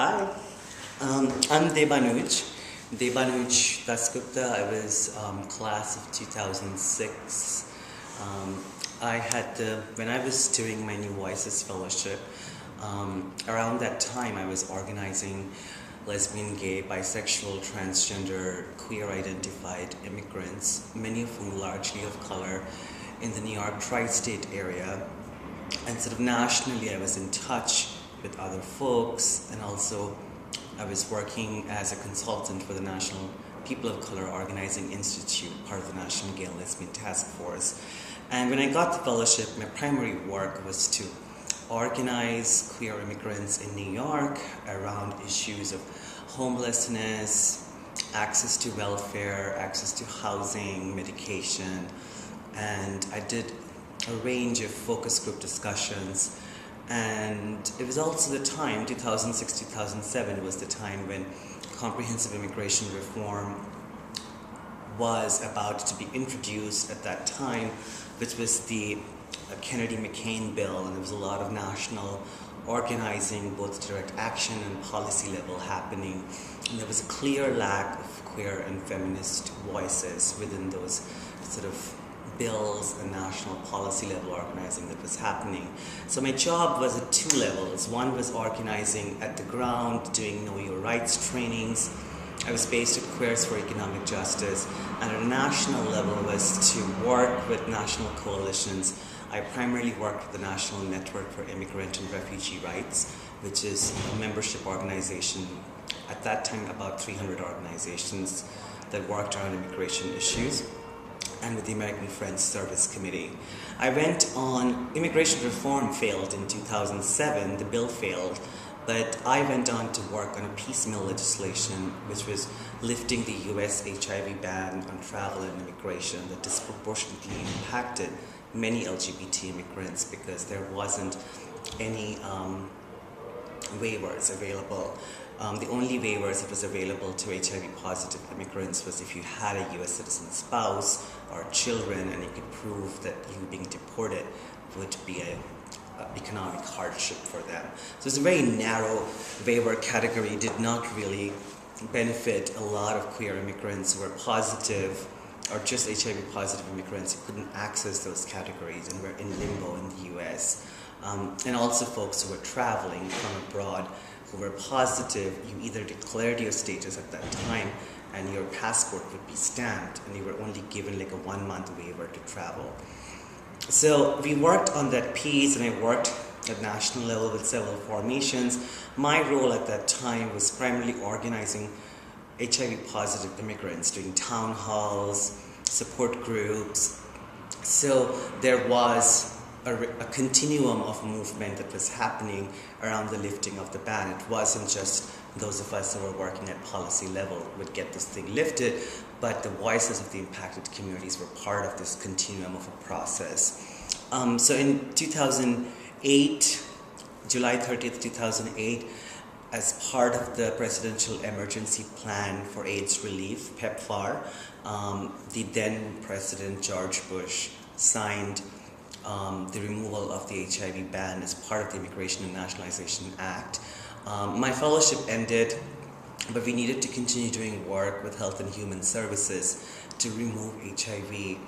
Hi, I'm Debanuj Dasgupta. I was class of 2006. When I was doing my new Voices Fellowship, around that time I was organizing lesbian, gay, bisexual, transgender, queer identified immigrants, many of whom largely of color, in the New York tri-state area. And sort of nationally I was in touch with other folks, and also I was working as a consultant for the National People of Color Organizing Institute, part of the National Gay and Lesbian Task Force. And when I got the fellowship, my primary work was to organize queer immigrants in New York around issues of homelessness, access to welfare, access to housing, medication, and I did a range of focus group discussions. And it was also the time, 2006-2007 was the time when comprehensive immigration reform was about to be introduced at that time, which was the Kennedy-McCain bill, and there was a lot of national organizing, both direct action and policy level happening. And there was a clear lack of queer and feminist voices within those sort of bills and national policy level organizing that was happening. So my job was at two levels. One was organizing at the ground, doing Know Your Rights trainings. I was based at Queers for Economic Justice, and at a national level was to work with national coalitions. I primarily worked with the National Network for Immigrant and Refugee Rights, which is a membership organization, at that time about 300 organizations that worked around immigration issues, and with the American Friends Service Committee. I went on, immigration reform failed in 2007, the bill failed, but I went on to work on a piecemeal legislation which was lifting the US HIV ban on travel and immigration that disproportionately impacted many LGBT immigrants because there wasn't any waivers available. The only waivers that was available to HIV positive immigrants was if you had a US citizen spouse or children and you could prove that you being deported would be an economic hardship for them. So it's a very narrow waiver category, did not really benefit a lot of queer immigrants who were positive or just HIV positive immigrants who couldn't access those categories and were in limbo in the US. And also folks who were traveling from abroad who were positive. You either declared your status at that time and your passport would be stamped and you were only given like a 1-month waiver to travel. So we worked on that piece, and I worked at national level with several formations. My role at that time was primarily organizing HIV positive immigrants, doing town halls, support groups. So there was a continuum of movement that was happening around the lifting of the ban. It wasn't just those of us who were working at policy level would get this thing lifted, but the voices of the impacted communities were part of this continuum of a process. So in 2008, July 30th, 2008, as part of the Presidential Emergency Plan for AIDS Relief, PEPFAR, the then President George Bush signed the removal of the HIV ban as part of the Immigration and Nationalization Act. My fellowship ended, but we needed to continue doing work with Health and Human Services to remove HIV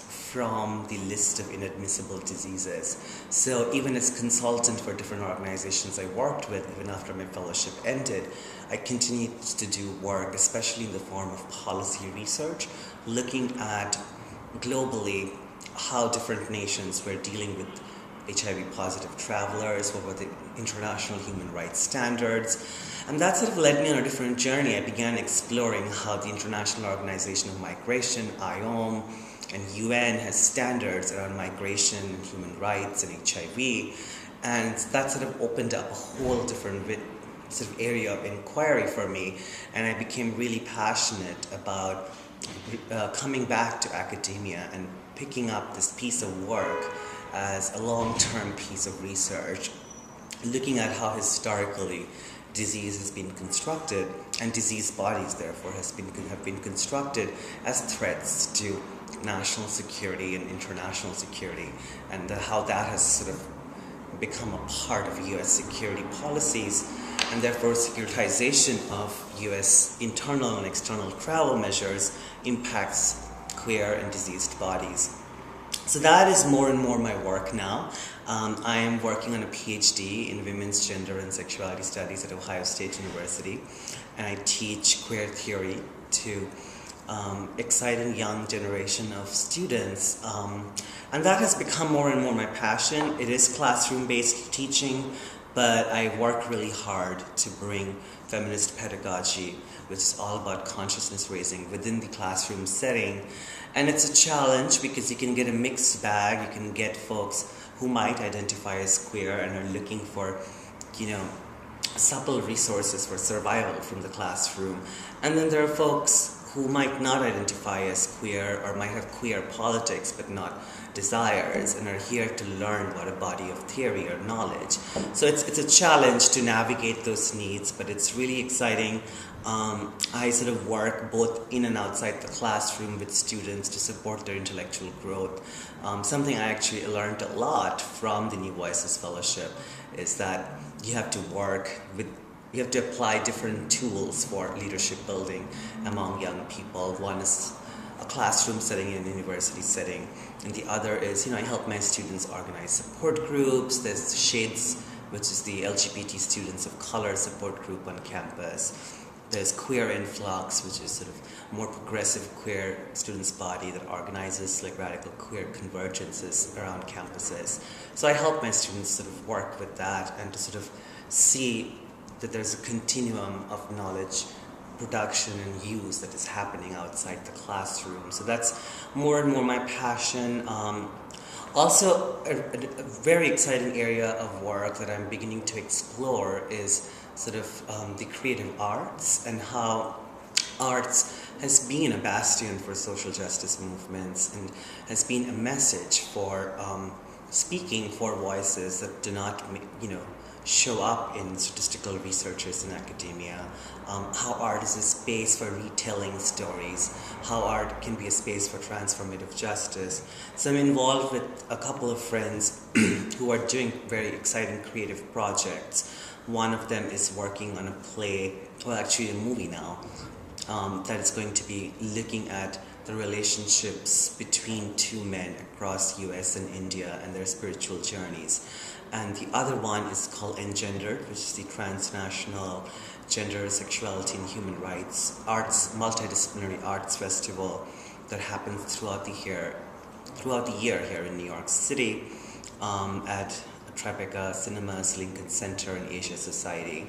from the list of inadmissible diseases. So even as consultant for different organizations I worked with, even after my fellowship ended, I continued to do work, especially in the form of policy research, looking at globally how different nations were dealing with HIV positive travelers, what were the international human rights standards. And that sort of led me on a different journey. I began exploring how the International Organization of Migration, IOM, and UN has standards around migration and human rights and HIV. And that sort of opened up a whole different sort of area of inquiry for me. And I became really passionate about coming back to academia and picking up this piece of work as a long-term piece of research, looking at how historically disease has been constructed, and disease bodies therefore have been constructed as threats to national security and international security, and how that has sort of become a part of US security policies. and therefore securitization of US internal and external travel measures impacts queer and diseased bodies. So that is more and more my work now. I am working on a PhD in Women's Gender and Sexuality Studies at Ohio State University, and I teach queer theory to exciting young generation of students. And that has become more and more my passion. It is classroom-based teaching, but I work really hard to bring feminist pedagogy, which is all about consciousness raising within the classroom setting. And it's a challenge because you can get a mixed bag. You can get folks who might identify as queer and are looking for, supple resources for survival from the classroom. And then there are folks who might not identify as queer or might have queer politics but not desires and are here to learn about a body of theory or knowledge. So it's a challenge to navigate those needs, but it's really exciting. I sort of work both in and outside the classroom with students to support their intellectual growth. Something I actually learned a lot from the New Voices Fellowship is that you have to apply different tools for leadership building among young people. One is a classroom setting and a university setting, and the other is, I help my students organize support groups. There's Shades, which is the LGBT students of color support group on campus. There's Queer Influx, which is sort of more progressive queer students' body that organizes like radical queer convergences around campuses. So I help my students sort of work with that and to sort of see that there's a continuum of knowledge production and use that is happening outside the classroom. So that's more and more my passion. Also, a very exciting area of work that I'm beginning to explore is sort of the creative arts and how arts has been a bastion for social justice movements and has been a message for speaking for voices that do not, show up in statistical researchers in academia, how art is a space for retelling stories, how art can be a space for transformative justice. So I'm involved with a couple of friends who are doing very exciting creative projects. One of them is working on a play, well actually a movie now, that is going to be looking at the relationships between two men across US and India and their spiritual journeys. And the other one is called Engendered, which is the Transnational Gender, Sexuality and Human Rights Arts, Multidisciplinary Arts Festival that happens throughout the year here in New York City at Tribeca Cinemas, Lincoln Center, and Asia Society.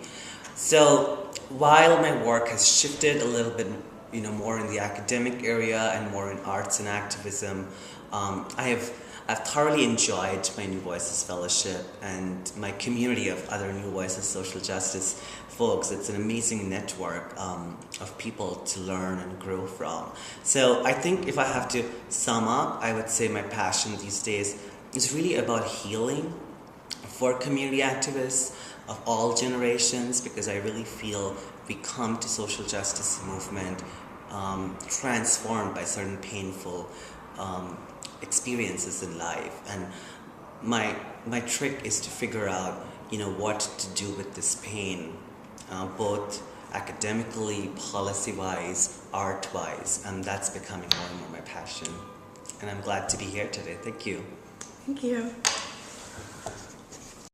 So while my work has shifted a little bit, more in the academic area and more in arts and activism, I've thoroughly enjoyed my New Voices Fellowship and my community of other New Voices social justice folks. It's an amazing network of people to learn and grow from. So I think if I have to sum up, I would say my passion these days is really about healing for community activists of all generations, because I really feel we come to social justice movement transformed by certain painful experiences in life, and my trick is to figure out what to do with this pain, both academically, policy-wise, art-wise, and that's becoming more and more my passion. And I'm glad to be here today. Thank you. Thank you.